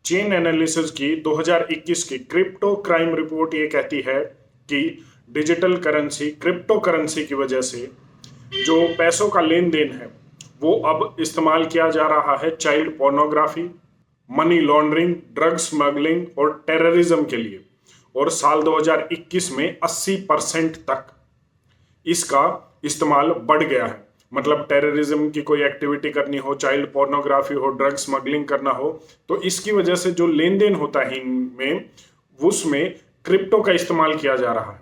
Chain analysis की 2021 की crypto crime report ये कहती है कि डिजिटल करेंसी क्रिप्टो करेंसी की वजह से जो पैसों का लेन देन है वो अब इस्तेमाल किया जा रहा है child pornography, money laundering, drug smuggling और टेररिज्म के लिए। और साल 2021 में 80% तक इसका इस्तेमाल बढ़ गया है। मतलब टेररिज्म की कोई एक्टिविटी करनी हो, चाइल्ड पोर्नोग्राफी हो, ड्रग स्मगलिंग करना हो, तो इसकी वजह से जो लेन देन होता है इनमें, उसमें क्रिप्टो का इस्तेमाल किया जा रहा है।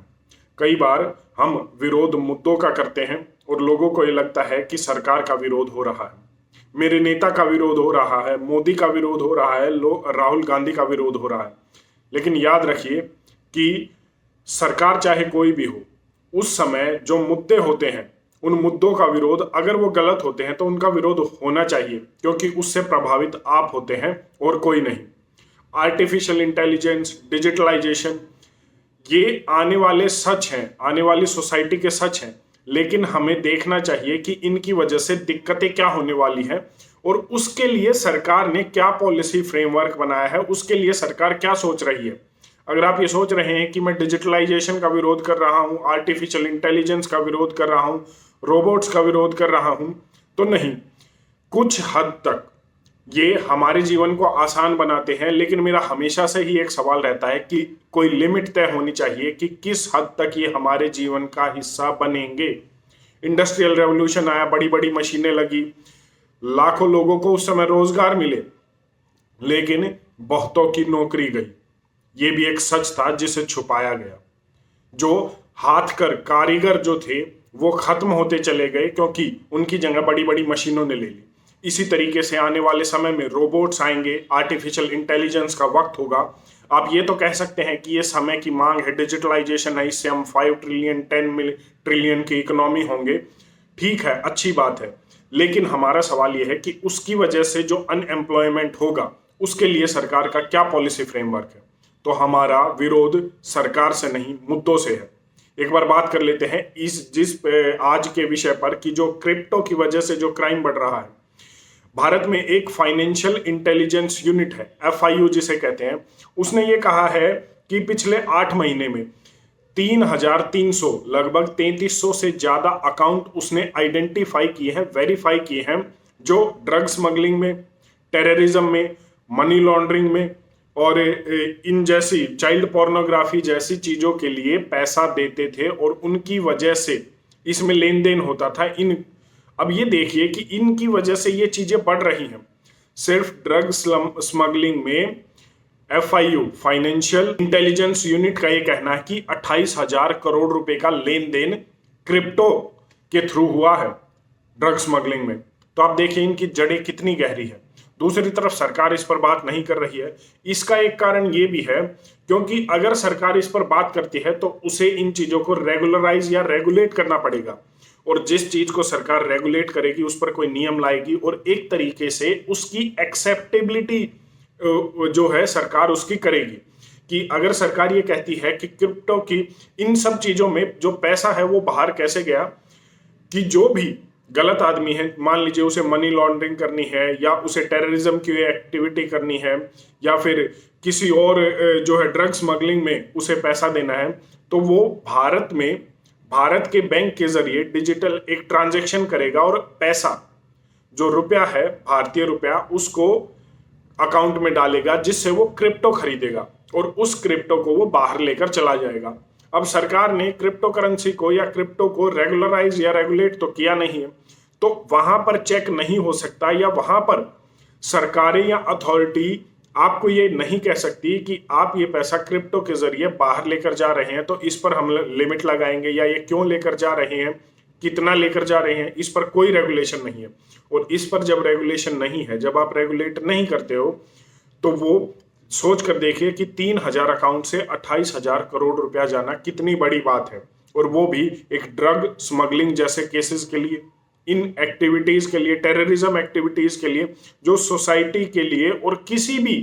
कई बार हम विरोध मुद्दों का करते हैं और लोगों को ये लगता है कि सरकार का विरोध हो रहा है, मेरे नेता का विरोध हो रहा है, मोदी का विरोध हो रहा है, राहुल गांधी का विरोध हो रहा है। लेकिन याद रखिए कि सरकार चाहे कोई भी हो, उस समय जो मुद्दे होते हैं उन मुद्दों का विरोध अगर वो गलत होते हैं तो उनका विरोध होना चाहिए, क्योंकि उससे प्रभावित आप होते हैं और कोई नहीं। आर्टिफिशियल इंटेलिजेंस, डिजिटलाइजेशन, ये आने वाले सच हैं, आने वाली सोसाइटी के सच हैं, लेकिन हमें देखना चाहिए कि इनकी वजह से दिक्कतें क्या होने वाली हैं और उसके लिए सरकार ने क्या पॉलिसी फ्रेमवर्क बनाया है, उसके लिए सरकार क्या सोच रही है। अगर आप ये सोच रहे हैं कि मैं डिजिटलाइजेशन का विरोध कर रहा हूं, आर्टिफिशियल इंटेलिजेंस का विरोध कर रहा हूं, रोबोट्स का विरोध कर रहा हूं, तो नहीं, कुछ हद तक ये हमारे जीवन को आसान बनाते हैं, लेकिन मेरा हमेशा से ही एक सवाल रहता है कि कोई लिमिट तय होनी चाहिए कि किस हद तक ये हमारे जीवन का हिस्सा बनेंगे। इंडस्ट्रियल रेवोल्यूशन आया, बड़ी बड़ी मशीनें लगी, लाखों लोगों को उस समय रोजगार मिले, लेकिन बहुतों की नौकरी गई। ये भी एक सच था जिसे छुपाया गया। जो हाथकर कारीगर जो थे वो खत्म होते चले गए क्योंकि उनकी जगह बड़ी बड़ी मशीनों ने ले ली। इसी तरीके से आने वाले समय में रोबोट्स आएंगे, आर्टिफिशियल इंटेलिजेंस का वक्त होगा। आप ये तो कह सकते हैं कि ये समय की मांग है, डिजिटलाइजेशन है, इससे हम 5 ट्रिलियन 10 ट्रिलियन की इकोनॉमी होंगे। ठीक है, अच्छी बात है, लेकिन हमारा सवाल यह है कि उसकी वजह से जो अनएम्प्लॉयमेंट होगा उसके लिए सरकार का क्या पॉलिसी फ्रेमवर्क है। तो हमारा विरोध सरकार से नहीं, मुद्दों से है। एक बार बात कर लेते हैं आज के विषय पर कि जो क्रिप्टो की वजह से जो क्राइम बढ़ रहा है। भारत में एक फाइनेंशियल इंटेलिजेंस यूनिट है, FIU जिसे कहते हैं, उसने ये कहा है कि पिछले 8 महीने में 3,300 लगभग 3,300 से ज्यादा अकाउंट उसने आइडेंटिफाई किए हैं, वेरीफाई किए हैं, जो ड्रग स्मगलिंग में, टेररिज्म में, मनी लॉन्ड्रिंग में और इन जैसी चाइल्ड पोर्नोग्राफी जैसी चीजों के लिए पैसा देते थे और उनकी वजह से इसमें लेन देन होता था। अब ये देखिए कि इनकी वजह से ये चीजें बढ़ रही हैं। सिर्फ ड्रग स्मगलिंग में FIU फाइनेंशियल इंटेलिजेंस यूनिट का ये कहना है कि 28,000 करोड़ रुपए का लेन देन क्रिप्टो के थ्रू हुआ है ड्रग स्मगलिंग में। तो आप देखिए इनकी जड़ें कितनी गहरी है। दूसरी तरफ सरकार इस पर बात नहीं कर रही है। इसका एक कारण ये भी है क्योंकि अगर सरकार इस पर बात करती है तो उसे इन चीजों को रेगुलराइज या रेगुलेट करना पड़ेगा, और जिस चीज को सरकार रेगुलेट करेगी उस पर कोई नियम लाएगी और एक तरीके से उसकी एक्सेप्टेबिलिटी जो है सरकार उसकी करेगी। कि अगर सरकार ये कहती है कि क्रिप्टो की इन सब चीजों में जो पैसा है वो बाहर कैसे गया, कि जो भी गलत आदमी है, मान लीजिए उसे मनी लॉन्ड्रिंग करनी है या उसे टेररिज्म की एक्टिविटी करनी है या फिर किसी और जो है ड्रग स्मगलिंग में उसे पैसा देना है, तो वो भारत के बैंक के जरिए डिजिटल एक ट्रांजैक्शन करेगा और पैसा जो रुपया है, भारतीय रुपया, उसको अकाउंट में डालेगा, जिससे वो क्रिप्टो खरीदेगा और उस क्रिप्टो को वो बाहर लेकर चला जाएगा। अब सरकार ने क्रिप्टो करेंसी को या क्रिप्टो को रेगुलराइज या रेगुलेट तो किया नहीं है, तो वहां पर चेक नहीं हो सकता या वहां पर सरकारें या अथॉरिटी आपको ये नहीं कह सकती कि आप ये पैसा क्रिप्टो के जरिए बाहर लेकर जा रहे हैं तो इस पर हम लिमिट लगाएंगे, या ये क्यों लेकर जा रहे हैं, कितना लेकर जा रहे हैं, इस पर कोई रेगुलेशन नहीं है। और इस पर जब रेगुलेशन नहीं है, जब आप रेगुलेट नहीं करते हो, तो वो सोच कर देखिए कि 3,000 अकाउंट से 28,000 करोड़ रुपया जाना कितनी बड़ी बात है, और वो भी एक ड्रग स्मगलिंग जैसे केसेस के लिए, इन एक्टिविटीज के लिए, टेररिज्म एक्टिविटीज के लिए, जो सोसाइटी के लिए और किसी भी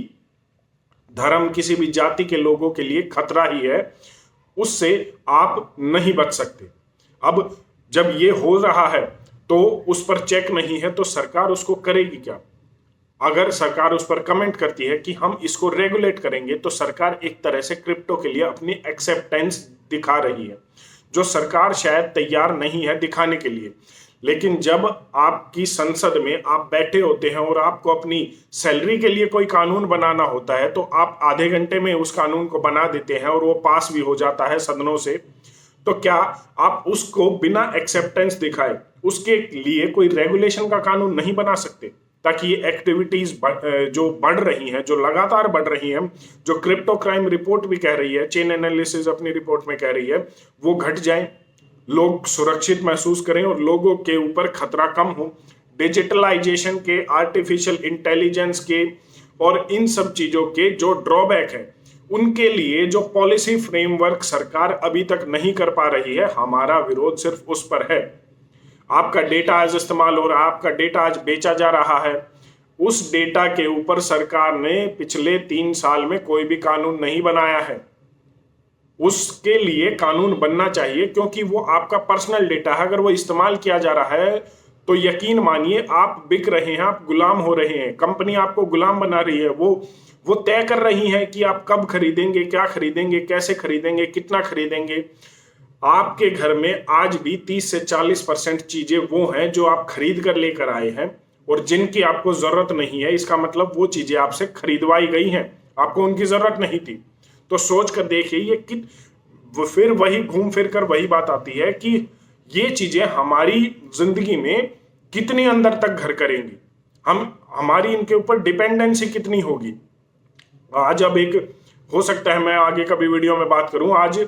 धर्म, किसी भी जाति के लोगों के लिए खतरा ही है, उससे आप नहीं बच सकते। अब जब ये हो रहा है तो उस पर चेक नहीं है तो सरकार उसको करेगी क्या। अगर सरकार उस पर कमेंट करती है कि हम इसको रेगुलेट करेंगे, तो सरकार एक तरह से क्रिप्टो के लिए अपनी एक्सेप्टेंस दिखा रही है, जो सरकार शायद तैयार नहीं है दिखाने के लिए। लेकिन जब आपकी संसद में आप बैठे होते हैं और आपको अपनी सैलरी के लिए कोई कानून बनाना होता है, तो आप आधे घंटे में उस कानून को बना देते हैं और वो पास भी हो जाता है सदनों से। तो क्या आप उसको बिना एक्सेप्टेंस दिखाए उसके लिए कोई रेगुलेशन का कानून नहीं बना सकते, ताकि ये एक्टिविटीज जो बढ़ रही हैं, जो लगातार बढ़ रही हैं, जो क्रिप्टो क्राइम रिपोर्ट भी कह रही है, चेन एनालिसिस अपनी रिपोर्ट में कह रही है, वो घट जाए, लोग सुरक्षित महसूस करें और लोगों के ऊपर खतरा कम हो। डिजिटलाइजेशन के, आर्टिफिशियल इंटेलिजेंस के और इन सब चीजों के जो ड्रॉबैक है, उनके लिए जो पॉलिसी फ्रेमवर्क सरकार अभी तक नहीं कर पा रही है, हमारा विरोध सिर्फ उस पर है। आपका डेटा आज इस्तेमाल हो रहा है, आपका डेटा आज बेचा जा रहा है, उस डेटा के ऊपर सरकार ने पिछले 3 साल में कोई भी कानून नहीं बनाया है। उसके लिए कानून बनना चाहिए, क्योंकि वो आपका पर्सनल डेटा है। अगर वो इस्तेमाल किया जा रहा है तो यकीन मानिए आप बिक रहे हैं, आप गुलाम हो रहे हैं। कंपनी आपको गुलाम बना रही है, वो तय कर रही है कि आप कब खरीदेंगे, क्या खरीदेंगे, कैसे खरीदेंगे, कितना खरीदेंगे। आपके घर में आज भी 30 से 40% चीजें वो हैं जो आप खरीद कर लेकर आए हैं और जिनकी आपको जरूरत नहीं है। इसका मतलब वो चीजें आपसे खरीदवाई गई हैं, आपको उनकी जरूरत नहीं थी। तो सोच कर देखिए, ये फिर वही घूम फिर कर वही बात आती है कि ये चीजें हमारी जिंदगी में कितनी अंदर तक घर करेंगी, हमारी इनके ऊपर डिपेंडेंसी कितनी होगी। आज अब एक हो सकता है, मैं आगे कभी वीडियो में बात करूं, आज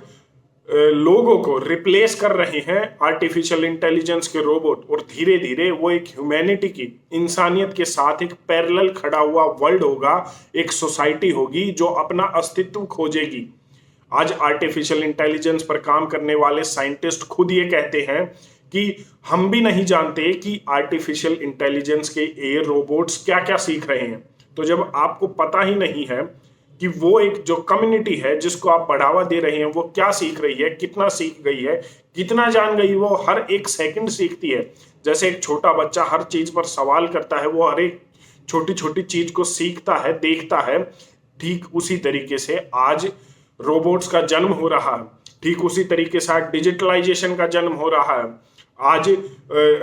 लोगों को रिप्लेस कर रहे हैं आर्टिफिशियल इंटेलिजेंस के रोबोट, और धीरे धीरे वो एक ह्यूमैनिटी की, इंसानियत के साथ एक पैरेलल खड़ा हुआ वर्ल्ड होगा, एक सोसाइटी होगी जो अपना अस्तित्व खोजेगी। आज आर्टिफिशियल इंटेलिजेंस पर काम करने वाले साइंटिस्ट खुद ये कहते हैं कि हम भी नहीं जानते कि आर्टिफिशियल इंटेलिजेंस के ये रोबोट्स क्या क्या सीख रहे हैं। तो जब आपको पता ही नहीं है कि वो एक जो कम्युनिटी है जिसको आप बढ़ावा दे रहे हैं, वो क्या सीख रही है, कितना सीख गई है, कितना जान गई, वो हर एक सेकंड सीखती है। जैसे एक छोटा बच्चा हर चीज पर सवाल करता है, वो हर एक छोटी छोटी चीज को सीखता है, देखता है, ठीक उसी तरीके से आज रोबोट्स का जन्म हो रहा है, ठीक उसी तरीके से आज डिजिटलाइजेशन का जन्म हो रहा है, आज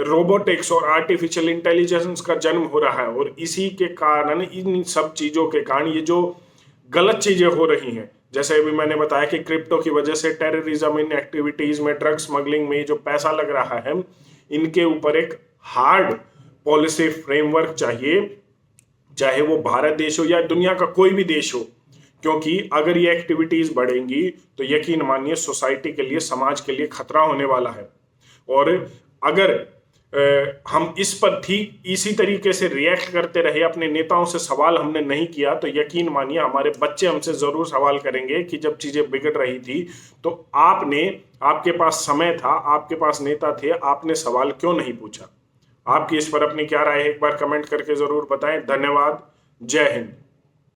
रोबोटिक्स और आर्टिफिशियल इंटेलिजेंस का जन्म हो रहा है। और इसी के कारण, इन सब चीजों के कारण ये जो गलत चीजें हो रही हैं, जैसे अभी मैंने बताया कि क्रिप्टो की वजह से टेररिज्म इन एक्टिविटीज में, ड्रग स्मगलिंग में जो पैसा लग रहा है, इनके ऊपर एक हार्ड पॉलिसी फ्रेमवर्क चाहिए, चाहे वो भारत देश हो या दुनिया का कोई भी देश हो। क्योंकि अगर ये एक्टिविटीज बढ़ेंगी तो यकीन मानिए सोसाइटी के लिए, समाज के लिए खतरा होने वाला है। और अगर हम इस पर ठीक इसी तरीके से रिएक्ट करते रहे, अपने नेताओं से सवाल हमने नहीं किया, तो यकीन मानिए हमारे बच्चे हमसे जरूर सवाल करेंगे कि जब चीजें बिगड़ रही थी तो आपके पास समय था, आपके पास नेता थे, आपने सवाल क्यों नहीं पूछा। आपकी इस पर अपनी क्या राय है, एक बार कमेंट करके जरूर बताएं। धन्यवाद। जय हिंद।